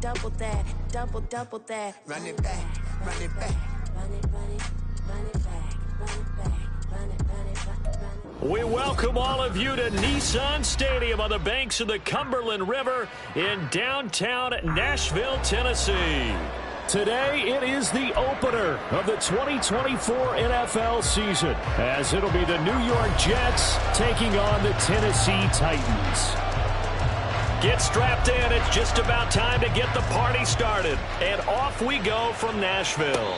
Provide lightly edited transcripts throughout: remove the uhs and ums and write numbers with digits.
double that, double that. Run it back, run it back. Run it back, run it back, run it, run it, run it. We welcome all of you to Nissan Stadium on the banks of the Cumberland River in downtown Nashville, Tennessee. Today, it is the opener of the 2024 NFL season, as it'll be the New York Jets taking on the Tennessee Titans. Get strapped in. It's just about time to get the party started. And off we go from Nashville.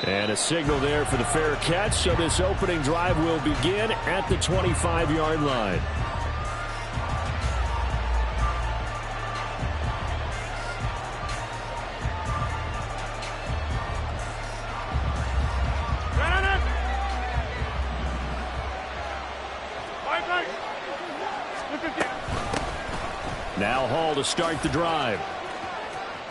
And a signal there for the fair catch, so this opening drive will begin at the 25-yard line. Now Hall to start the drive.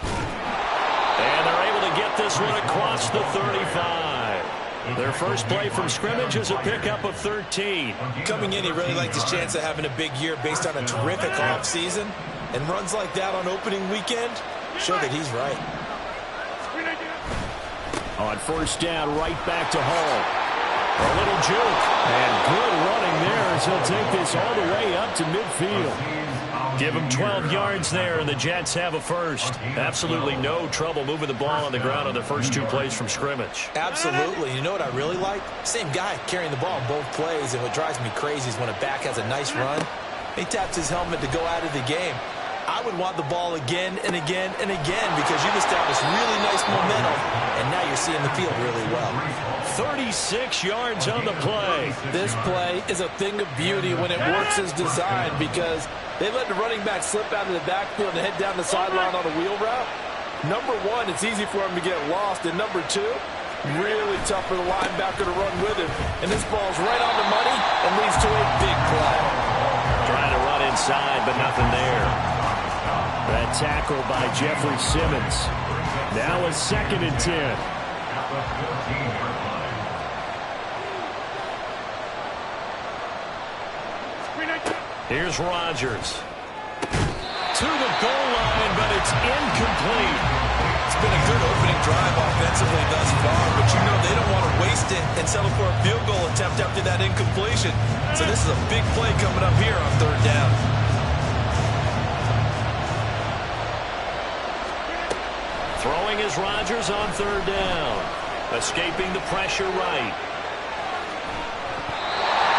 And they're able to get this one across the 35. Their first play from scrimmage is a pickup of 13. Coming in, he really liked his chance of having a big year based on a terrific offseason. And runs like that on opening weekend show that he's right. On first down, right back to Hall. A little juke. And good running there as he'll take this all the way up to midfield. Give him 12 yards there, and the Jets have a first. Absolutely no trouble moving the ball on the ground on the first two plays from scrimmage. Absolutely. You know what I really like? Same guy carrying the ball in both plays, and what drives me crazy is when a back has a nice run, he taps his helmet to go out of the game. I would want the ball again and again and again because you've established really nice momentum, and now you're seeing the field really well. 36 yards on the play. This play is a thing of beauty when it works as designed because they let the running back slip out of the backfield and head down the sideline on a wheel route. Number one, it's easy for him to get lost. And number two, really tough for the linebacker to run with him. And this ball's right on the money and leads to a big play. Trying to run inside, but nothing there. That tackle by Jeffrey Simmons. Now a 2nd and 10. Here's Rodgers. To the goal line, but it's incomplete. It's been a good opening drive offensively thus far, but you know they don't want to waste it and settle for a field goal attempt after that incompletion. So this is a big play coming up here on 3rd down. Throwing is Rodgers on 3rd down. Escaping the pressure right.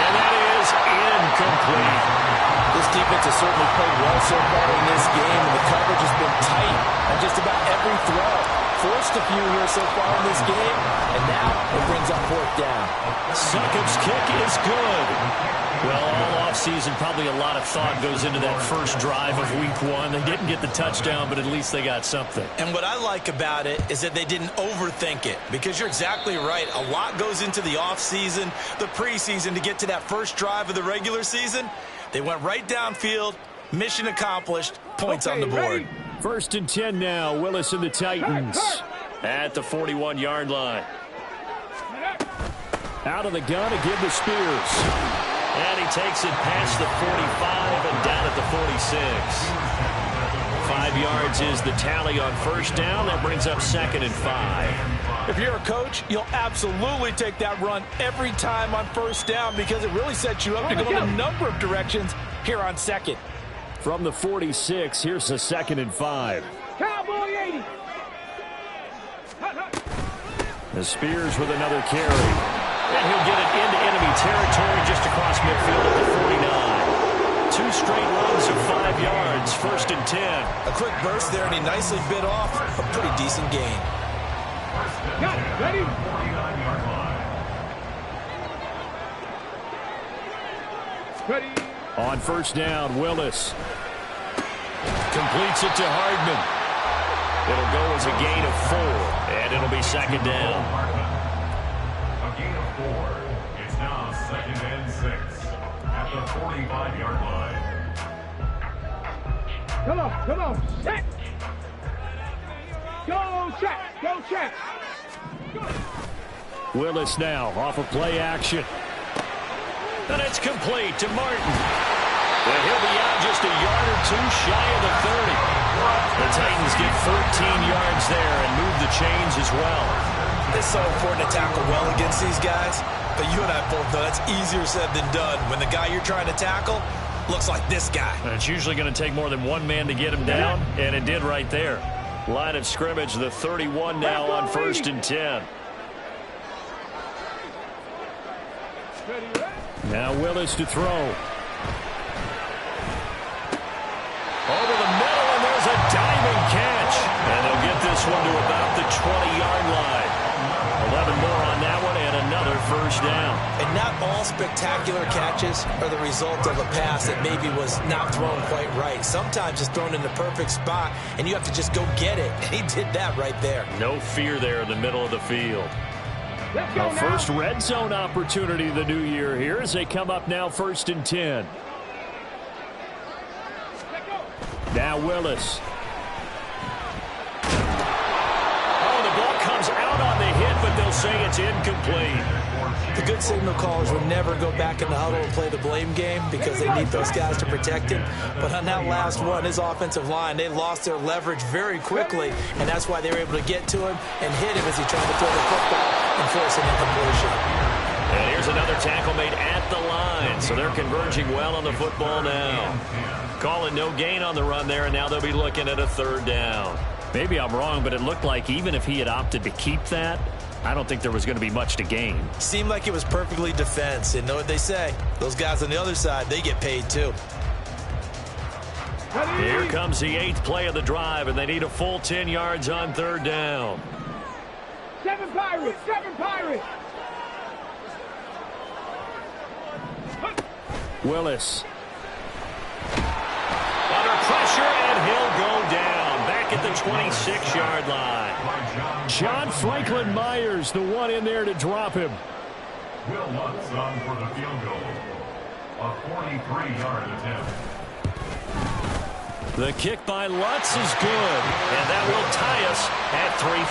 And that is incomplete. This defense has certainly played well so far in this game, and the coverage has been tight on just about every throw. Forced a few here so far in this game, and now it brings up 4th down. Succop's kick is good. Well, all offseason, probably a lot of thought goes into that first drive of week 1. They didn't get the touchdown, but at least they got something. And what I like about it is that they didn't overthink it, because you're exactly right. A lot goes into the offseason, the preseason, to get to that first drive of the regular season. They went right downfield, mission accomplished, points on the board. Ready? 1st and 10 now, Willis and the Titans at the 41-yard line. Out of the gun to give to Spears. And he takes it past the 45 and down at the 46. 5 yards is the tally on first down. That brings up 2nd and 5. If you're a coach, you'll absolutely take that run every time on first down because it really sets you up to go in a number of directions here on 2nd. From the 46, here's the 2nd and 5. Cowboy 80. The Spears with another carry. And he'll get it into enemy territory just across midfield at the 49. 2 straight runs of 5 yards, 1st and 10. A quick burst there, and he nicely bit off a pretty decent gain. Got it. Ready? Ready. On first down, Willis completes it to Hardman. It'll go as a gain of 4, and it'll be 2nd down. A gain of 4. It's now 2nd and 6 at the 45-yard line. Come on, set. Go, check, go, check. Willis now off of play action. And it's complete to Martin. And he'll be out just a yard or 2 shy of the 30. The Titans get 14 yards there and move the chains as well. It's so important to tackle well against these guys, but you and I both know that's easier said than done when the guy you're trying to tackle looks like this guy. And it's usually going to take more than one man to get him down, and it did right there. Line of scrimmage, the 31 now on 1st and 10. Now Willis to throw. Over the middle, and there's a diving catch. And they'll get this one to about the 20-yard line. 11 more on that one, and another first down. And not all spectacular catches are the result of a pass that maybe was not thrown quite right. Sometimes it's thrown in the perfect spot, and you have to just go get it. And he did that right there. No fear there in the middle of the field. The first red zone opportunity of the new year here as they come up now 1st and 10. Now Willis. Oh, the ball comes out on the hit, but they'll say it's incomplete. The good signal callers will never go back in the huddle and play the blame game because they need those guys to protect him. But on that last one, his offensive line, they lost their leverage very quickly, and that's why they were able to get to him and hit him as he tried to throw the football and force an incompletion. And here's another tackle made at the line, so they're converging well on the football now. Calling no gain on the run there, and now they'll be looking at a 3rd down. Maybe I'm wrong, but it looked like even if he had opted to keep that, I don't think there was going to be much to gain. Seemed like it was perfectly defense. And know what they say? Those guys on the other side, they get paid too. Here comes the 8th play of the drive, and they need a full 10 yards on 3rd down. 7 Pirates! 7 Pirates! Willis. Under pressure, and he'll go down. Back at the 26-yard line. John Franklin Myers, the one in there to drop him. Will Lutz on for the field goal. A 43-yard attempt. The kick by Lutz is good, and that will tie us at 3-3.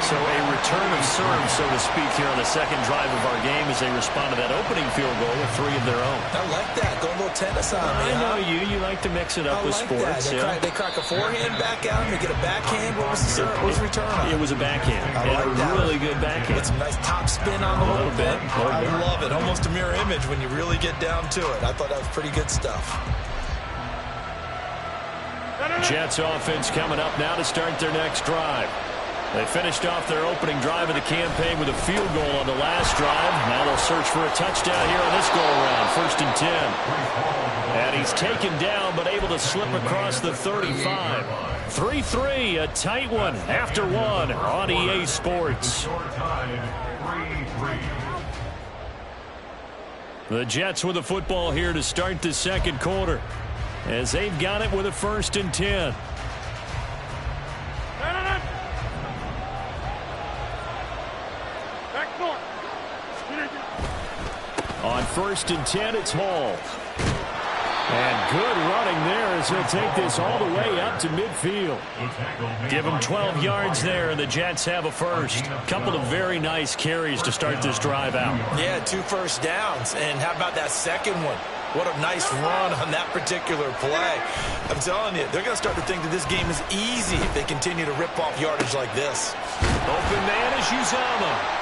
So a return of serve, so to speak, here on the second drive of our game as they respond to that opening field goal with 3 of their own. I like that. Go a little tennis on me. I know you like to mix it up with like sports. That. They crack a forehand back out, and they get a backhand. What was the serve? What was the return on? It was a backhand. I like that. Really good backhand. With some nice top spin on the little bit. I love it. Almost a mirror image when you really get down to it. I thought that was pretty good stuff. Jets offense coming up now to start their next drive. They finished off their opening drive of the campaign with a field goal on the last drive. Now they'll search for a touchdown here on this go-around, 1st and 10. And he's taken down but able to slip across the 35. 3-3, a tight one after one on EA Sports. The Jets with the football here to start the second quarter, as they've got it with a 1st and 10. On 1st and 10, it's Hall. And good running there as he'll take this all the way up to midfield. Give him 12 yards there, and the Jets have a first. Couple of very nice carries to start this drive out. Yeah, 2 first downs. And how about that second one? What a nice run on that particular play. I'm telling you, they're going to start to think that this game is easy if they continue to rip off yardage like this. Open man is Uzama.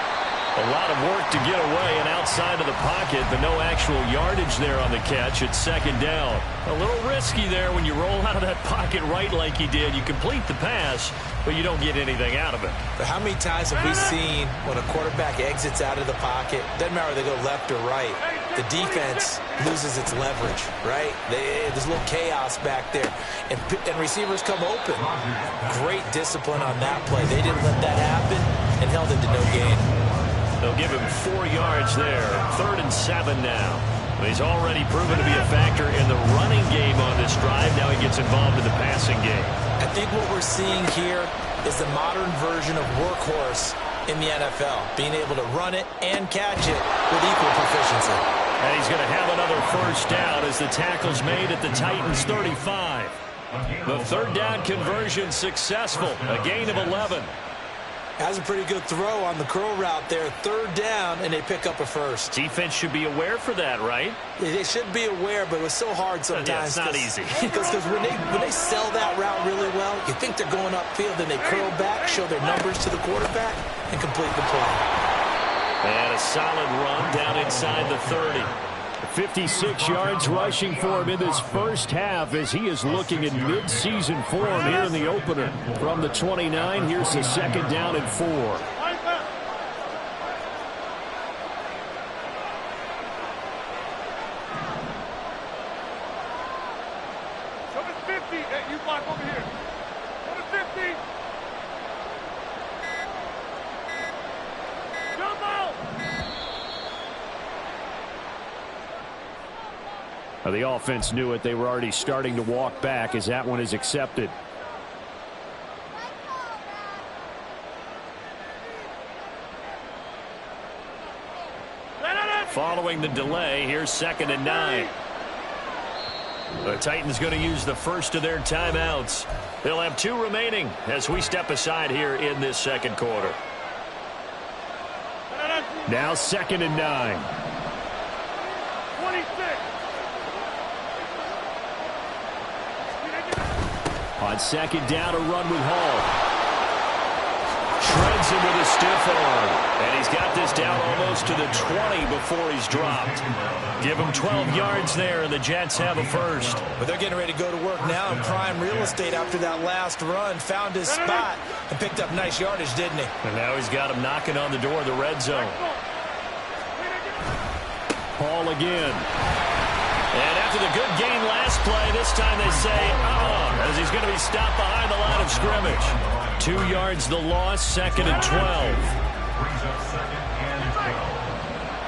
A lot of work to get away and outside of the pocket, but no actual yardage there on the catch. It's 2nd down. A little risky there when you roll out of that pocket right like he did. You complete the pass, but you don't get anything out of it. But how many times have we seen when a quarterback exits out of the pocket, doesn't matter if they go left or right, the defense loses its leverage, right? There's a little chaos back there, and receivers come open. Great discipline on that play. They didn't let that happen and held it to no gain. They'll give him 4 yards there. 3rd and 7 now. He's already proven to be a factor in the running game on this drive. Now he gets involved in the passing game. I think what we're seeing here is the modern version of workhorse in the NFL, being able to run it and catch it with equal proficiency. And he's going to have another first down as the tackle's made at the Titans' 35. The 3rd down conversion successful. A gain of 11. Has a pretty good throw on the curl route there. 3rd down, and they pick up a first. Defense should be aware for that, right? They should be aware, but it was so hard sometimes. Yeah, it's not easy. Because when they sell that route really well, you think they're going upfield, then they curl back, show their numbers to the quarterback, and complete the play. And a solid run down inside the 30. 56 yards rushing for him in this first half as he is looking in mid-season form here in the opener. From the 29, here's the second down and 4. Number 50. Hey, you block over here. Number 50. Jump out. Now, the offense knew it. They were already starting to walk back as that one is accepted. Following the delay, here's 2nd and 9. The Titans going to use the first of their timeouts. They'll have 2 remaining as we step aside here in this second quarter. Now 2nd and 9. 26. On 2nd down, a run with Hall. Shreds him with a stiff arm. And he's got this down almost to the 20 before he's dropped. Give him 12 yards there, and the Jets have a first. But they're getting ready to go to work now in prime real estate after that last run. Found his spot and picked up nice yardage, didn't he? And now he's got him knocking on the door of the red zone. Hall again. And after the good gain last play, this time they say, as he's going to be stopped behind the line of scrimmage. 2 yards the loss, 2nd and 12. Brings up 2nd and 12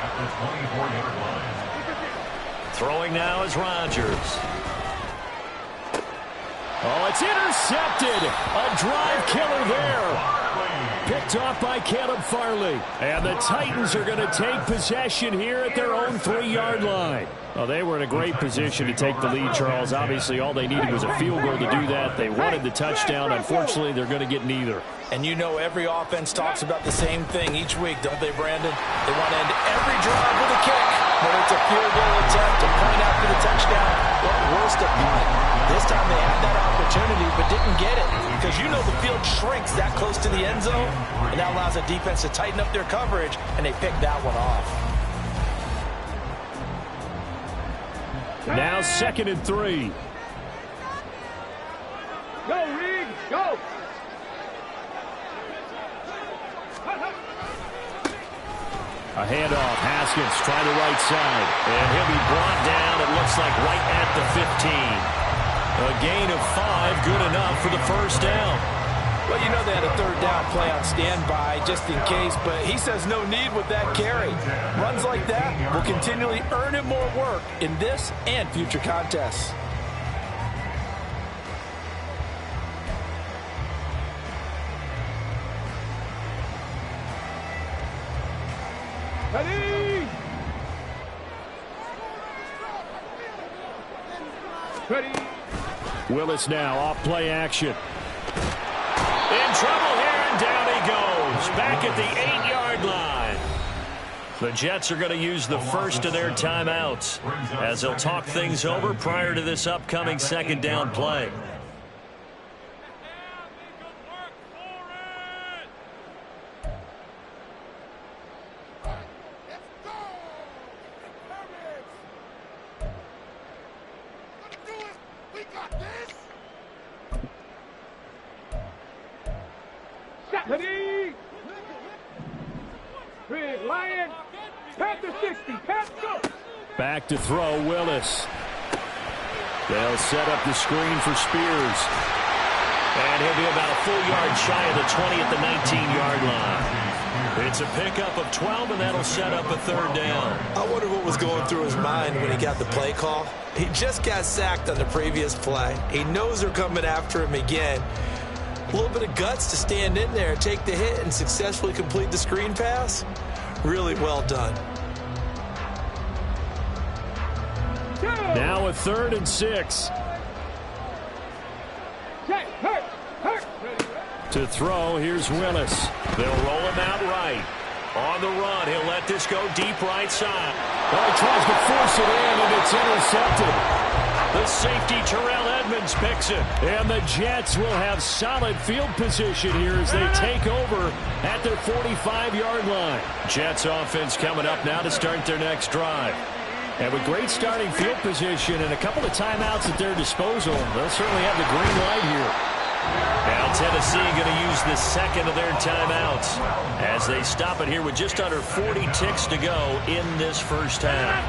at the 24-yard line. Throwing now is Rodgers. Oh, it's intercepted. A drive killer there. Picked off by Caleb Farley. And the Titans are going to take possession here at their own 3-yard line. Well, they were in a great position to take the lead, Charles. Obviously, all they needed was a field goal to do that. They wanted the touchdown. Unfortunately, they're going to get neither. And you know every offense talks about the same thing each week, don't they, Brandon? They want to end every drive with a kick. Whether it's a field goal attempt, a point after the touchdown, or worst, a punt. This time they had that opportunity but didn't get it because you know the field shrinks that close to the end zone, and that allows the defense to tighten up their coverage, and they picked that one off. Now 2nd and 3. Go, Reed. Go. A handoff. Haskins trying the right side. And he'll be brought down, it looks like, right at the 15. A gain of 5, good enough for the first down. Well, you know they had a 3rd down play on standby just in case, but he says no need with that carry. Runs like that will continually earn him more work in this and future contests. Ready. Ready. Willis now off play action. In trouble here, and down he goes. Back at the 8-yard line. The Jets are going to use the first of their timeouts as they'll talk things over prior to this upcoming 2nd down play. Ready. Red Lion. Panther 60. Panther. Back to throw, Willis. They'll set up the screen for Spears. And he'll be about a full yard shy of the 20 at the 19-yard line. It's a pickup of 12, and that'll set up a 3rd down. I wonder what was going through his mind when he got the play call. He just got sacked on the previous play. He knows they're coming after him again. A little bit of guts to stand in there, take the hit, and successfully complete the screen pass. Really well done. Now a 3rd and 6. To throw, here's Willis. They'll roll him out right. On the run, he'll let this go deep right side. Well, he tries to force it in, and it's intercepted. The safety, Terrell Edmonds, picks it. And the Jets will have solid field position here as they take over at their 45-yard line. Jets offense coming up now to start their next drive. And with great starting field position and a couple of timeouts at their disposal, they'll certainly have the green light here. Now Tennessee going to use the second of their timeouts as they stop it here with just under 40 ticks to go in this first half.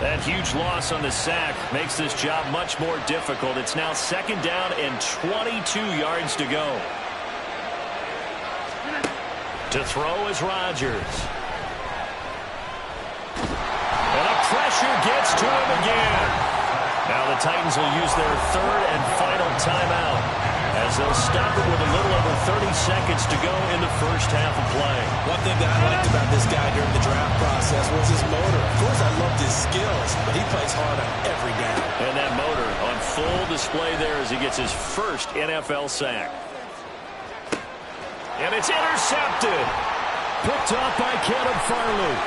That huge loss on the sack makes this job much more difficult. It's now second down and 22 yards to go. To throw is Rodgers. And the pressure gets to him again. Now the Titans will use their third and final timeout as they'll stop it with a little over 30 seconds to go in the first half of play. One thing that I liked about this guy during the draft process was his motor. Of course, I loved his skills, but he plays hard on every down. And that motor on full display there as he gets his first NFL sack. And it's intercepted. Picked off by Caleb Farley.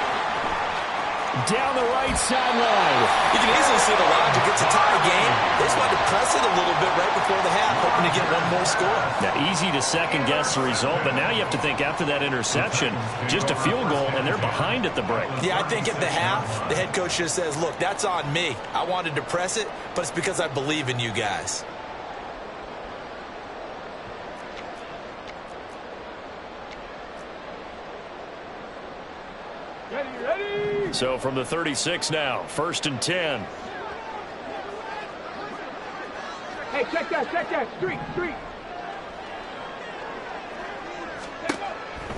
Down the right sideline. You can easily see the logic. It's a tie game. They just wanted to press it a little bit right before the half, hoping to get one more score. Now, easy to second-guess the result, but now you have to think after that interception, just a field goal, and they're behind at the break. Yeah, I think at the half, the head coach just says, look, that's on me. I wanted to press it, but it's because I believe in you guys. Ready. So from the 36 now, 1st and 10. Hey, check that. Street.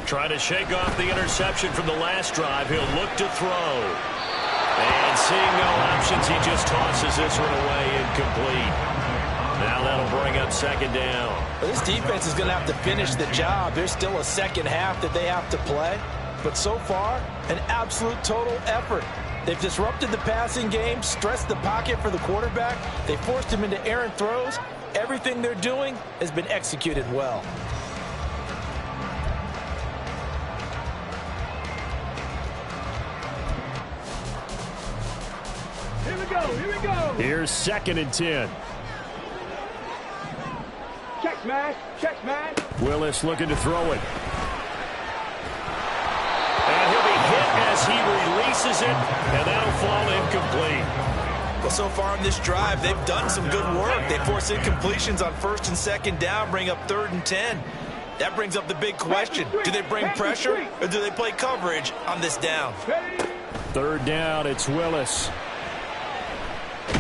Trying to shake off the interception from the last drive. He'll look to throw. And seeing no options, he just tosses this one away incomplete. Now that'll bring up second down. Well, this defense is going to have to finish the job. There's still a second half that they have to play. But so far, an absolute total effort. They've disrupted the passing game, stressed the pocket for the quarterback. They forced him into errant throws. Everything they're doing has been executed well. Here we go. Here's 2nd and 10. Check smash. Willis looking to throw it. And he'll be hit as he releases it, and that'll fall incomplete. Well, so far in this drive, they've done some good work. They force incompletions on 1st and 2nd down, bring up 3rd and 10. That brings up the big question. Do they bring pressure, or do they play coverage on this down? 3rd down, it's Willis. A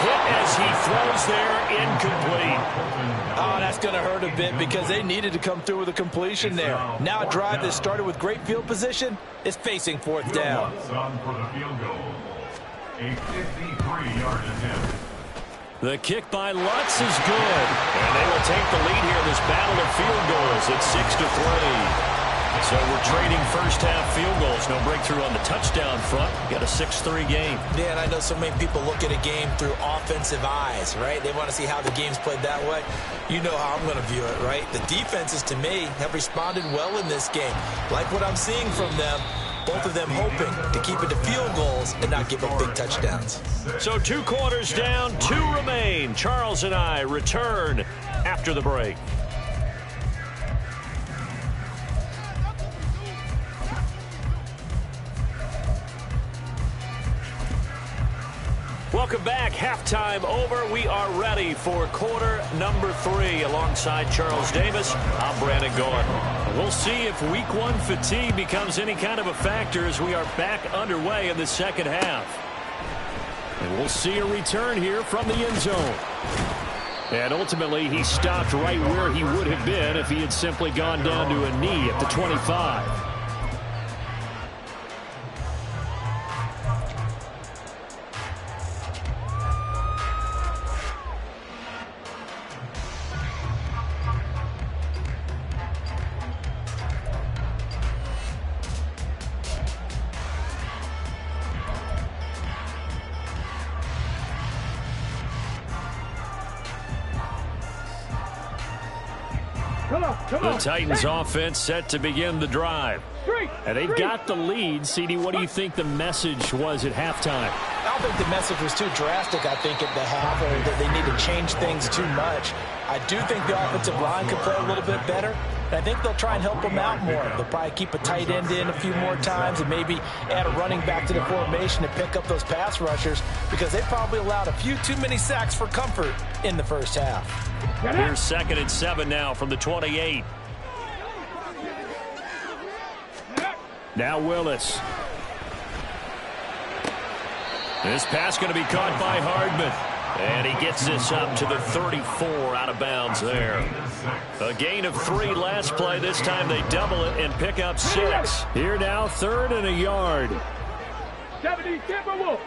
hit as he throws there, incomplete. Oh, that's going to hurt a bit because they needed to come through with a completion there. Now a drive that started with great field position is facing 4th down. For the field goal. A 53-yard attempt. The kick by Lutz is good. And they will take the lead here in this battle of field goals at 6-3. So we're trading first half field goals. No breakthrough on the touchdown front. Got a 6-3 game. Yeah, and I know so many people look at a game through offensive eyes, right? They want to see how the game's played that way. You know how I'm going to view it, right? The defenses, to me, have responded well in this game. Like what I'm seeing from them, both of them hoping to keep it to field goals and not give up big touchdowns. So 2 quarters down, 2 remain. Charles and I return after the break. Welcome back. Halftime over. We are ready for quarter number 3. Alongside Charles Davis, I'm Brandon Gaudin. We'll see if week 1 fatigue becomes any kind of a factor as we are back underway in the second half. And we'll see a return here from the end zone. And ultimately, he stopped right where he would have been if he had simply gone down to a knee at the 25. The Titans offense set to begin the drive. And they've got the lead. CD, what do you think the message was at halftime? I don't think the message was too drastic, I think, at the half, or that they need to change things too much. I do think the offensive line could play a little bit better. And I think they'll try and help them out more. They'll probably keep a tight end in a few more times and maybe add a running back to the formation to pick up those pass rushers, because they probably allowed a few too many sacks for comfort in the first half. Here's 2nd and 7 now from the 28. Now Willis. This pass going to be caught by Hardman. And he gets this up to the 34, out of bounds there. A gain of 3 last play. This time they double it and pick up 6. Here now, 3rd and a yard. 70, Timberwolf.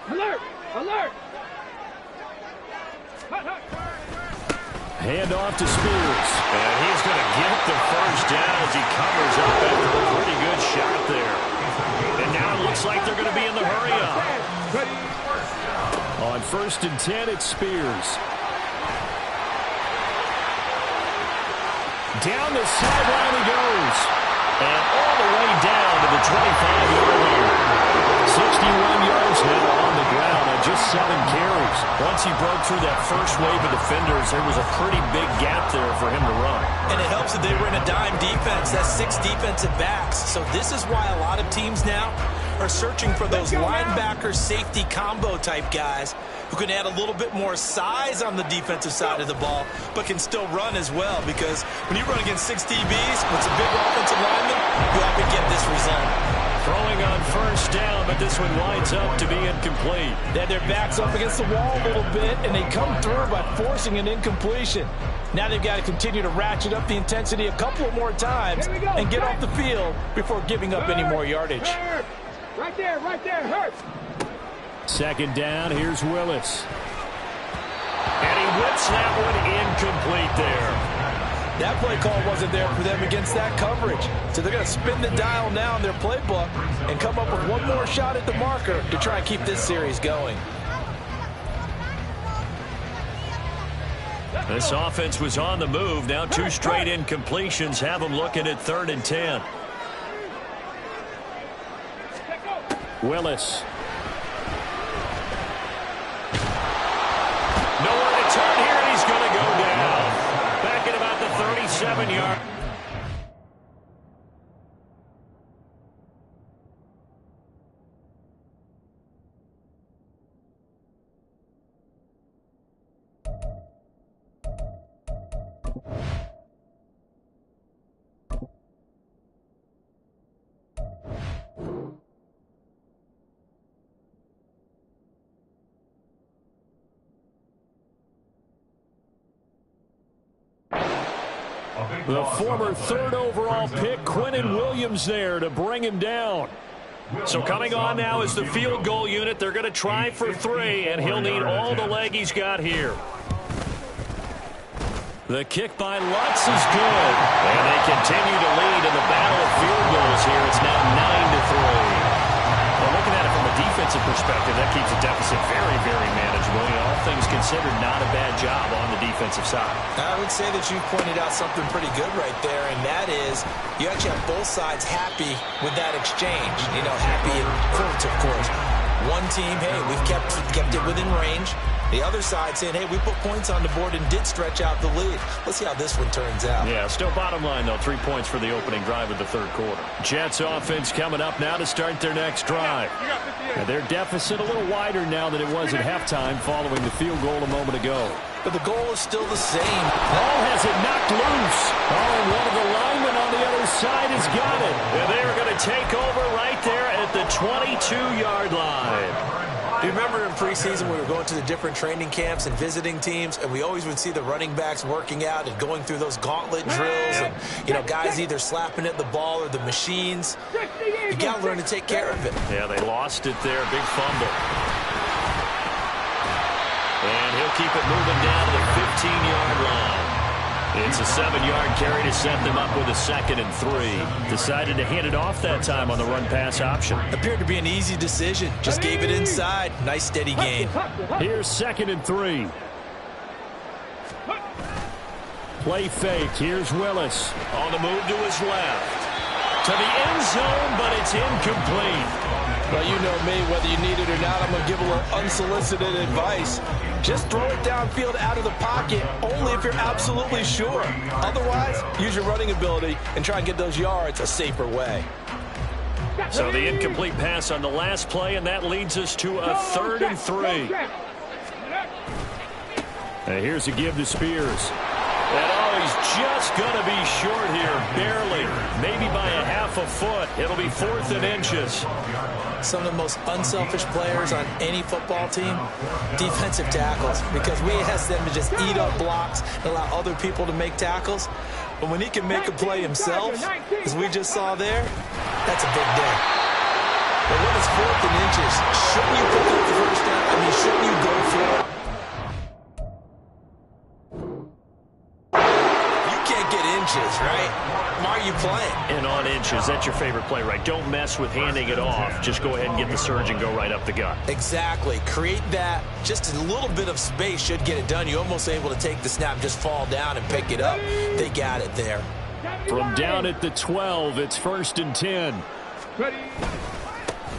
Alert! Alert! Hand off to Spears. And he's going to get the first down as he covers up after a pretty good shot there. And now it looks like they're going to be in the hurry-up. On 1st and 10, it's Spears. Down the sideline he goes. And all the way down to the 25-yard line. 61 yards now on the ground on just 7 carries. Once he broke through that first wave of defenders, there was a pretty big gap there for him to run. And it helps that they were in a dime defense. That's 6 defensive backs. So this is why a lot of teams now are searching for those linebacker safety combo type guys who can add a little bit more size on the defensive side of the ball, but can still run as well, because when you run against 6 DBs with some big offensive linemen, you often get this result. Throwing on 1st down, but this one winds up to be incomplete. They had their backs up against the wall a little bit, and they come through by forcing an incompletion. Now they've got to continue to ratchet up the intensity a couple of more times and get off the field before giving up any more yardage. Right there, hurt. 2nd down, here's Willis. And he whips that one incomplete there. That play call wasn't there for them against that coverage. So they're going to spin the dial now in their playbook and come up with one more shot at the marker to try and keep this series going. This offense was on the move. Now 2 straight incompletions have them looking at 3rd and 10. Willis. Nowhere to turn here, and he's going to go down. Back at about the 37-yard. The former 3rd overall pick, Quinnen Williams, there to bring him down. So coming on now is the field goal unit. They're going to try for 3, and he'll need all the leg he's got here. The kick by Lutz is good. And they continue to lead in the battle of field goals here. It's now 9-3. Well, looking at it from a defensive perspective, that keeps the deficit very, very manageable. You know, all things considered, not a bad job on the defensive side. I would say that you've pointed out something pretty good right there, and that is you actually have both sides happy with that exchange. You know, happy in quotes, of course. One team, hey, we've kept it within range. The other side saying, hey, we put points on the board and did stretch out the lead. Let's see how this one turns out. Yeah, still bottom line, though. 3 points for the opening drive of the 3rd quarter. Jets offense coming up now to start their next drive. And their deficit a little wider now than it was at halftime following the field goal a moment ago. But the goal is still the same. Ball has it knocked loose. Oh, and one of the linemen on the other side has got it. And they're going to take over right there at the 22-yard line. Do you remember in preseason we were going to the different training camps and visiting teams, and we always would see the running backs working out and going through those gauntlet drills, and, you know, guys either slapping at the ball or the machines. You got to learn to take care of it. Yeah, they lost it there. Big fumble. And he'll keep it moving down to the 15-yard line. It's a 7-yard carry to set them up with a 2nd and 3. Decided to hand it off that time on the run-pass option. Appeared to be an easy decision. Just gave it inside. Nice, steady gain. Here's 2nd and 3. Play fake. Here's Willis. On the move to his left. To the end zone, but it's incomplete. Well, you know me, whether you need it or not, I'm going to give a little unsolicited advice. Just throw it downfield out of the pocket, only if you're absolutely sure. Otherwise, use your running ability and try and get those yards a safer way. So the incomplete pass on the last play, and that leads us to a 3rd and 3. And here's a give to Spears. And he's just going to be short here, barely, maybe by a half a foot. It'll be 4th and inches. Some of the most unselfish players on any football team, defensive tackles, because we ask them to just eat up blocks and allow other people to make tackles. But when he can make a play himself, as we just saw there, that's a big day. But when it's 4th and inches, shouldn't you pick up the first down? I mean, shouldn't you go for it? Right? Why are you playing? And on inches, that's your favorite play, right? Don't mess with handing it off. Just go ahead and get the surge and go right up the gut. Exactly. Create that. Just a little bit of space should get it done. You're almost able to take the snap, just fall down and pick it up. They got it there. From down at the 12, it's 1st and 10.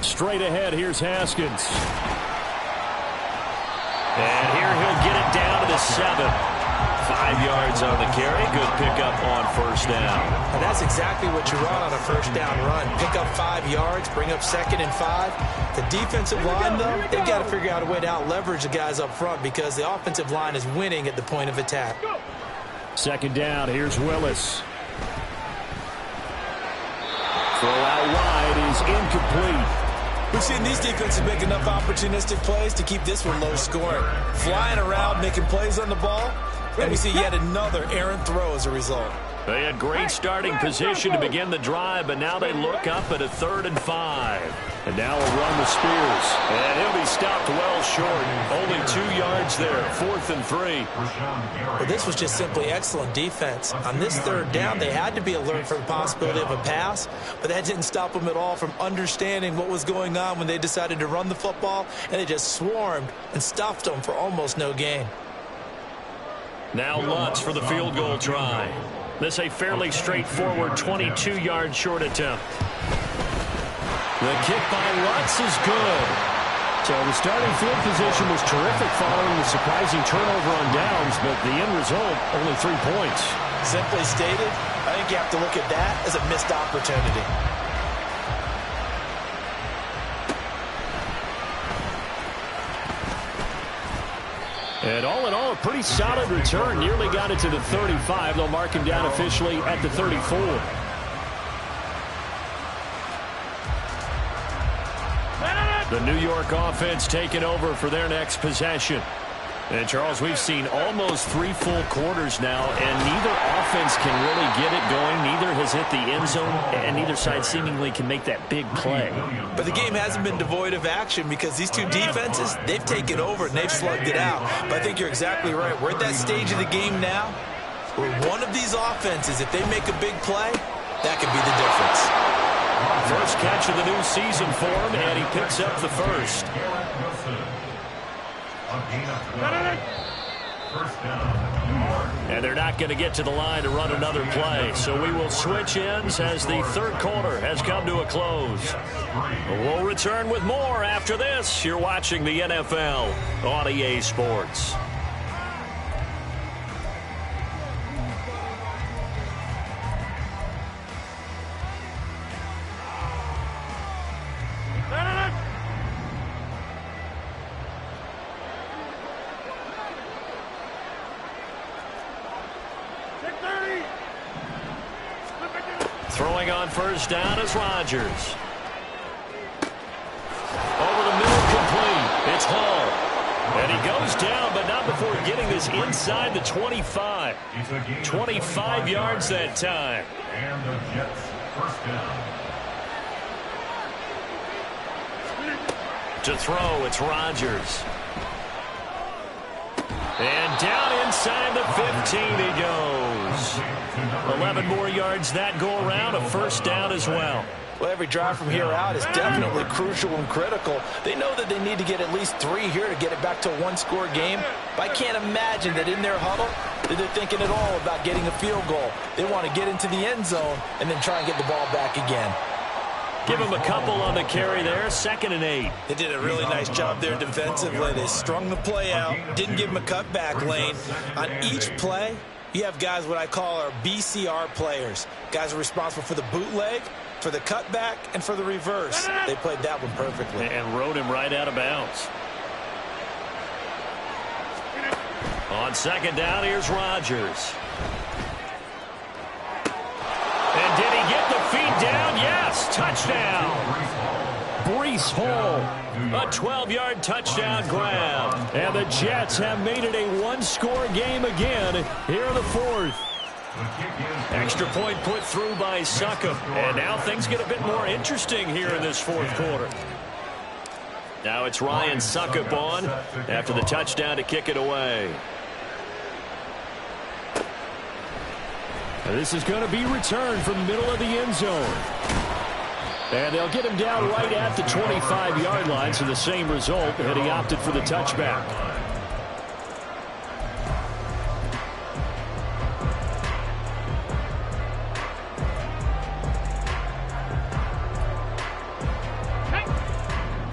Straight ahead, here's Haskins. And here he'll get it down to the 7. 5 yards on the carry. Good pickup on 1st down. And that's exactly what you run on a 1st down run. Pick up 5 yards, bring up 2nd and 5. The defensive line, though, they've got to figure out a way to out-leverage the guys up front because the offensive line is winning at the point of attack. 2nd down, here's Willis. Throw out wide is incomplete. We've seen these defenses make enough opportunistic plays to keep this one low scoring. Flying around, making plays on the ball. And we see yet another errant throw as a result. They had great starting position to begin the drive, but now they look up at a 3rd and 5. And now a run with Spears. And he'll be stopped well short. Only 2 yards there. 4th and 3. Well, this was just simply excellent defense. On this 3rd down, they had to be alert for the possibility of a pass, but that didn't stop them at all from understanding what was going on when they decided to run the football, and they just swarmed and stuffed them for almost no gain. Now Lutz for the field goal try. This a fairly straightforward 22-yard short attempt. The kick by Lutz is good. So the starting field position was terrific following the surprising turnover on downs, but the end result, only 3 points. Simply stated, I think you have to look at that as a missed opportunity. And all in all, a pretty solid return. Nearly got it to the 35. They'll mark him down officially at the 34. The New York offense taking over for their next possession. And, Charles, we've seen almost 3 full quarters now, and neither offense can really get it going. Neither has hit the end zone, and neither side seemingly can make that big play. But the game hasn't been devoid of action because these two defenses, they've taken over and they've slugged it out. But I think you're exactly right. We're at that stage of the game now where one of these offenses, if they make a big play, that could be the difference. First catch of the new season for him, and he picks up the first. And they're not going to get to the line to run another play, so we will switch ends as the 3rd quarter has come to a close. We'll return with more after this. You're watching the NFL on EA Sports. Throwing on first down is Rodgers. Over the middle, complete. It's Hall. And he goes down, but not before getting this inside the 25. 25 yards that time. And the Jets first down. To throw, it's Rodgers. And down inside the 15 he goes. 11 more yards that go around, a first down as well. Well, every drive from here out is definitely crucial and critical. They know that they need to get at least 3 here to get it back to a 1-score game. But I can't imagine that in their huddle, They're thinking at all about getting a field goal. They want to get into the end zone and then try and get the ball back again. Give him a couple on the carry there, 2nd and 8. They did a really nice job there defensively. They strung the play out, didn't give him a cutback lane. On each play, you have guys what I call our BCR players. Guys are responsible for the bootleg, for the cutback, and for the reverse. They played that one perfectly. And rode him right out of bounds. On 2nd down, here's Rodgers. And did he get the feet down? Yes, touchdown. Breece Hall, a 12-yard touchdown grab. And the Jets have made it a one-score game again here in the 4th. Extra point put through by Succop. And now things get a bit more interesting here in this 4th quarter. Now it's Ryan Succop on after the touchdown to kick it away. This is going to be returned from the middle of the end zone. And they'll get him down right at the 25-yard line, so the same result, and he opted for the touchback.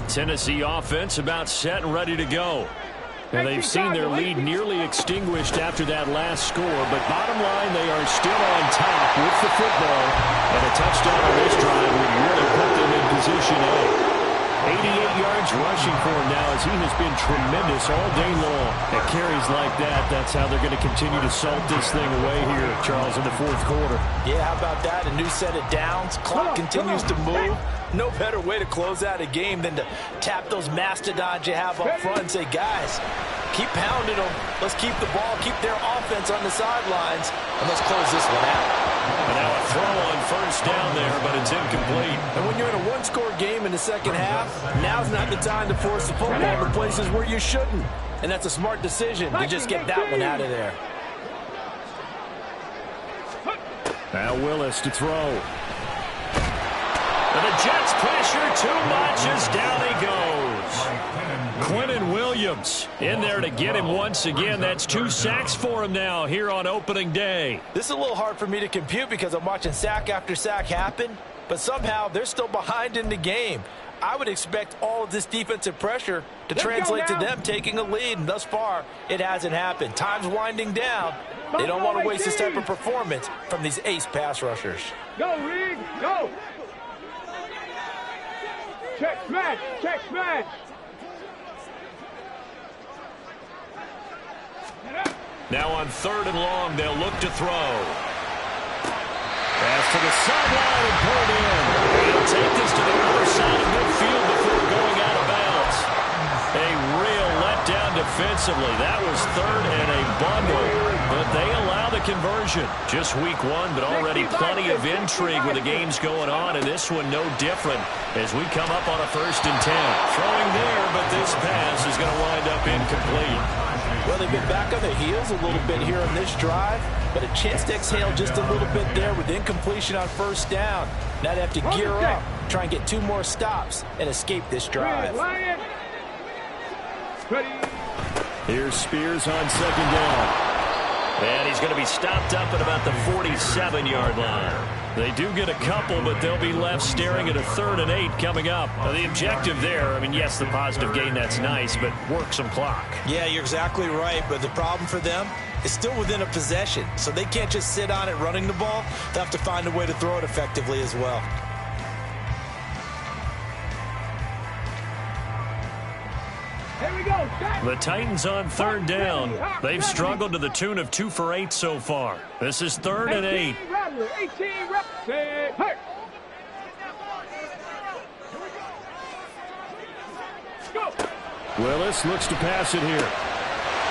Tennessee offense about set and ready to go. And they've seen their lead nearly extinguished after that last score. But bottom line, they are still on top with the football. And a touchdown on this drive would really put them in position A. 88 yards rushing for him now as he has been tremendous all day long. At carries like that, that's how they're going to continue to salt this thing away here, Charles, in the 4th quarter. Yeah, how about that? A new set of downs. Clock continues to move. No better way to close out a game than to tap those mastodons you have up front and say, guys, keep pounding them. Let's keep the ball, keep their offense on the sidelines, and let's close this one out. And now a throw on 1st down there, but it's incomplete. And when you're in a one-score game in the 2nd half, now's not the time to force the football to places where you shouldn't. And that's a smart decision to just get that one out of there. Now Willis to throw. And the Jets pressure too much as down he goes. Quentin Williams in there to get him once again. That's 2 sacks for him now here on opening day. This is a little hard for me to compute because I'm watching sack after sack happen, but somehow they're still behind in the game. I would expect all of this defensive pressure to translate to them taking a lead, and thus far, it hasn't happened. Time's winding down. They don't want to waste this type of performance from these ace pass rushers. Go, Reed, go! Check smash, check smash! Now on 3rd and long, they'll look to throw. Pass to the sideline and pulled in. He'll take this to the other side of midfield before going out of bounds. A real letdown defensively. That was 3rd and a bundle, but they allow the conversion. Just week 1, but already plenty of intrigue with the games going on, and this one no different as we come up on a 1st and 10. Throwing there, but this pass is going to wind up incomplete. Well, they've been back on their heels a little bit here on this drive, but a chance to exhale just a little bit there with incompletion on 1st down. Now they have to gear up, try and get 2 more stops, and escape this drive. Here's Spears on 2nd down. And he's going to be stopped up at about the 47-yard line. They do get a couple, but they'll be left staring at a 3rd and 8 coming up. Now, the objective there, I mean, yes, the positive gain, that's nice, but work some clock. Yeah, you're exactly right, but the problem for them is still within a possession, so they can't just sit on it running the ball. They'll have to find a way to throw it effectively as well. Here we go. The Titans on 3rd down. They've struggled to the tune of 2 for 8 so far. This is 3rd and 8. 18 reps. Hey. Go. Willis looks to pass it here.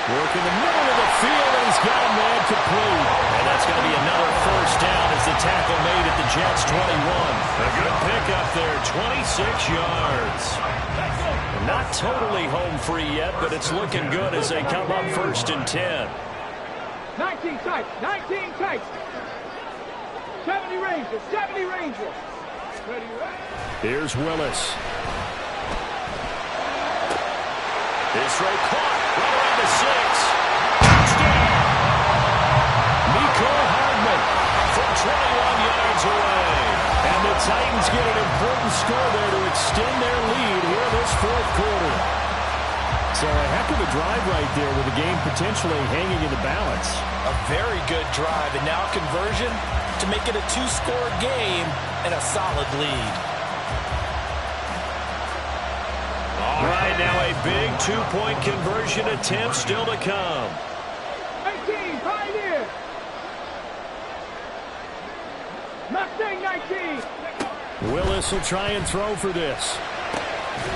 Work in the middle of the field, and he's got a man complete. And that's going to be another 1st down as the tackle made at the Jets' 21. A good pickup there, 26 yards. Not totally home free yet, but it's looking good as they come up 1st and 10. 19 tight, 19 tight. 70 Rangers, 70 Rangers. Ready, right? Here's Willis. His throw caught right around the 6. Touchdown! Titans get an important score there to extend their lead here in this fourth quarter. So a heck of a drive right there with the game potentially hanging in the balance. A very good drive, and now conversion to make it a two-score game and a solid lead. All right, now a big two-point conversion attempt still to come. 19, right here. Mustang 19. Willis will try and throw for this.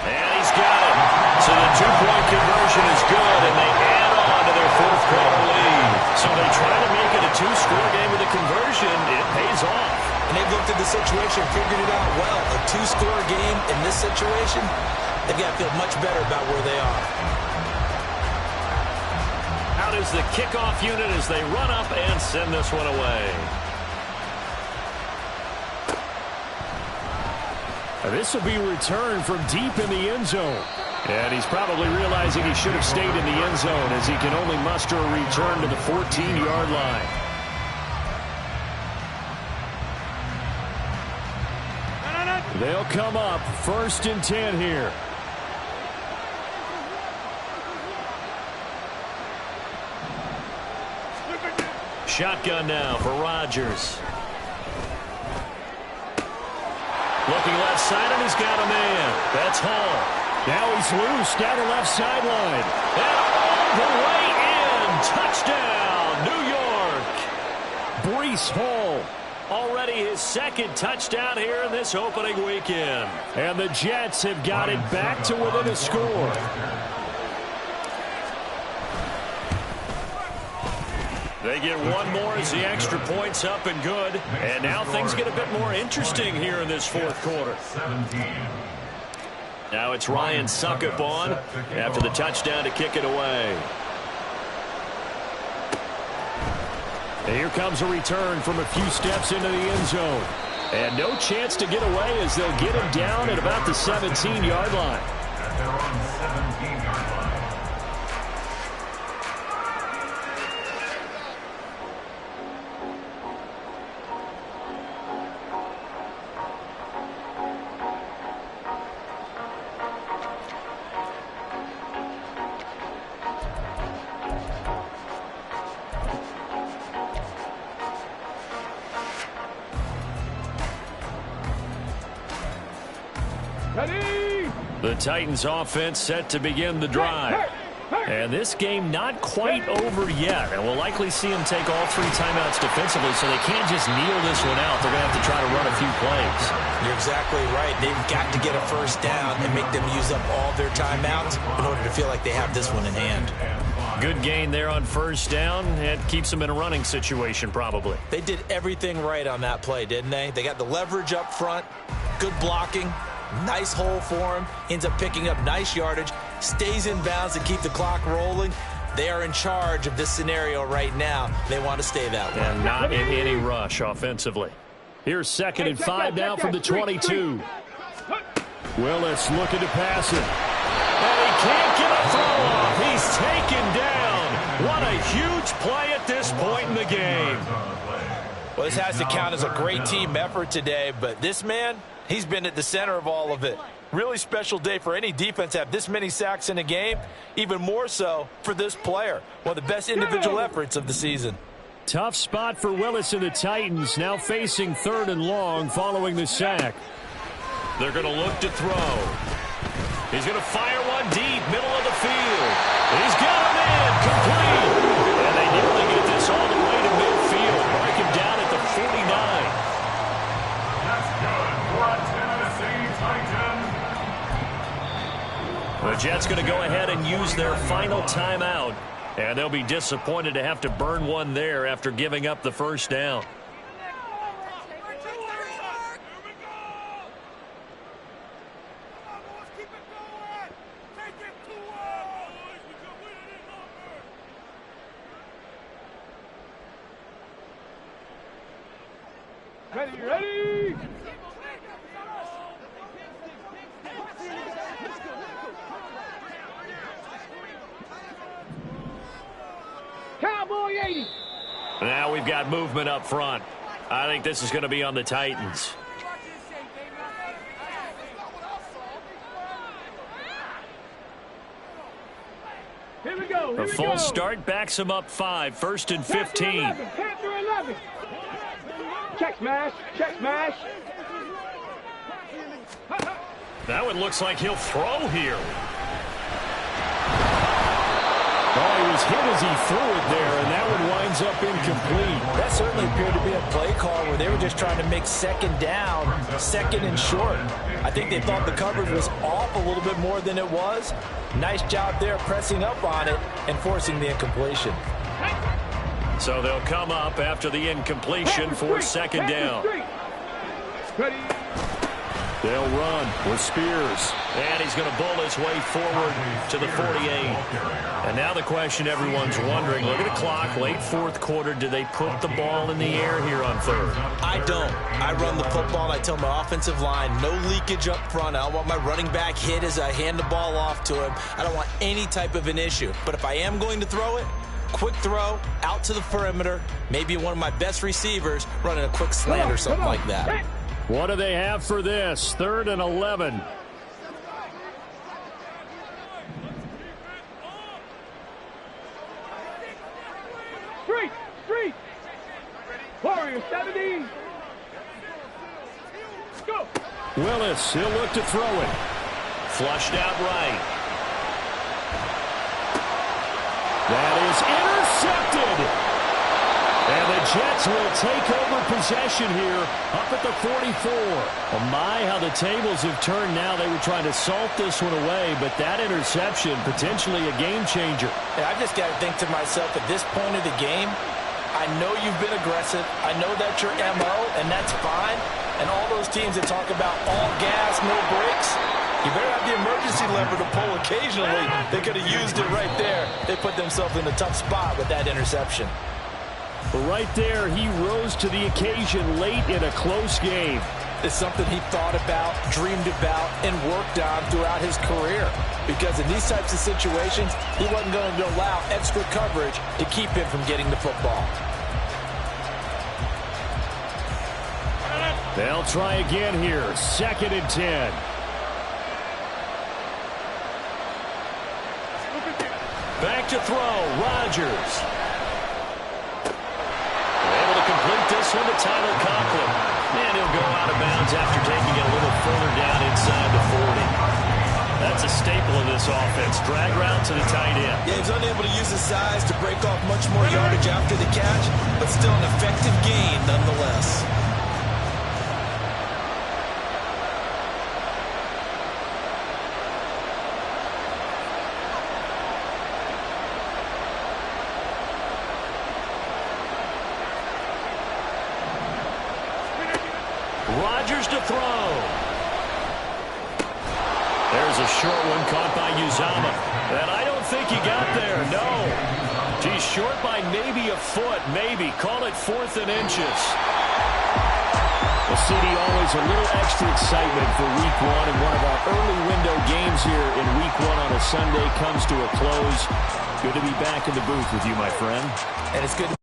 And he's got it. So the two-point conversion is good, and they add on to their fourth quarter lead. So they try to make it a two-score game with a conversion. It pays off. And they've looked at the situation, figured it out well. A two-score game in this situation, they've got to feel much better about where they are. Out is the kickoff unit as they run up and send this one away. This will be returned from deep in the end zone. And he's probably realizing he should have stayed in the end zone as he can only muster a return to the 14-yard line. They'll come up 1st and 10 here. Shotgun now for Rodgers. Looking left side, and he's got a man. That's Hall. Now he's loose down the left sideline. And all the way in. Touchdown, New York. Breece Hall. Already his second touchdown here in this opening weekend. And the Jets have got it back to within a score. They get one more as the extra point's up and good. And now things get a bit more interesting here in this fourth quarter. Now it's Ryan Suckup on after the touchdown to kick it away. And here comes a return from a few steps into the end zone. And no chance to get away as they'll get him down at about the 17-yard line. They're on 17-yard line. The Titans offense set to begin the drive. And this game not quite over yet. And we'll likely see them take all three timeouts defensively, so they can't just kneel this one out. They're going to have to try to run a few plays. You're exactly right. They've got to get a first down and make them use up all their timeouts in order to feel like they have this one in hand. Good gain there on first down. It keeps them in a running situation probably. They did everything right on that play, didn't they? They got the leverage up front, good blocking, nice hole for him, ends up picking up nice yardage, stays in bounds to keep the clock rolling. They are in charge of this scenario right now. They want to stay that way. And not in any rush offensively. Here's 2nd and 5 now from the 22. Willis looking to pass it. And he can't get a throw off. He's taken down. What a huge play at this point in the game. Well, this has to count as a great team effort today, but this man, he's been at the center of all of it. Really special day for any defense to have this many sacks in a game, even more so for this player. One of the best individual efforts of the season. Tough spot for Willis and the Titans, now facing 3rd and long following the sack. They're going to look to throw. He's going to fire one deep, middle of the field. He's got him in, complete. And they nearly get this all the way to midfield. Mark him down at the 49. That's good for a Tennessee Titan. The Jets going to go ahead and use their final timeout. And they'll be disappointed to have to burn one there after giving up the first down. Ready? Cowboy 80. Now we've got movement up front. I think this is going to be on the Titans. A false start backs him up 5, 1st and 15. 10 through 11. Check smash. Check smash. That one looks like he'll throw here. Oh, he was hit as he threw it there, and that one winds up incomplete. That certainly appeared to be a play call where they were just trying to make second down, second and short. I think they thought the coverage was off a little bit more than it was. Nice job there pressing up on it and forcing the incompletion. So they'll come up after the incompletion for second down. Ready. They'll run with Spears. And he's going to bull his way forward to the 48. And now the question everyone's wondering, look at the clock, late 4th quarter, do they put the ball in the air here on 3rd? I don't. I run the football, and I tell my offensive line, no leakage up front. I don't want my running back hit as I hand the ball off to him. I don't want any type of an issue. But if I am going to throw it, quick throw, out to the perimeter, maybe one of my best receivers running a quick slant or something like that. What do they have for this? 3rd and 11. Street. Warrior 17. Go. Willis, he'll look to throw it. Flushed out right. That is intercepted. And the Jets will take over possession here up at the 44. Oh my, how the tables have turned now. They were trying to salt this one away, but that interception, potentially a game changer. And I just got to think to myself, at this point of the game, I know you've been aggressive. I know that's your MO, and that's fine. And all those teams that talk about all gas, no brakes, you better have the emergency lever to pull occasionally. They could have used it right there. They put themselves in a tough spot with that interception. Right there, he rose to the occasion late in a close game. It's something he thought about, dreamed about, and worked on throughout his career. Because in these types of situations, he wasn't going to allow extra coverage to keep him from getting the football. They'll try again here, 2nd and 10. Back to throw, Rodgers. Able to complete this one to Tyler Conklin. And he'll go out of bounds after taking it a little further down inside the 40. That's a staple of this offense. Drag route to the tight end. Yeah, he's unable to use his size to break off much more yardage after the catch, but still an effective gain nonetheless. Rodgers to throw. There's a short one caught by Uzama. And I don't think he got there, no. He's short by maybe a foot, maybe. Call it 4th and inches. Well, CD, always a little extra excitement for Week 1. And one of our early window games here in Week 1 on a Sunday comes to a close. Good to be back in the booth with you, my friend. And it's good to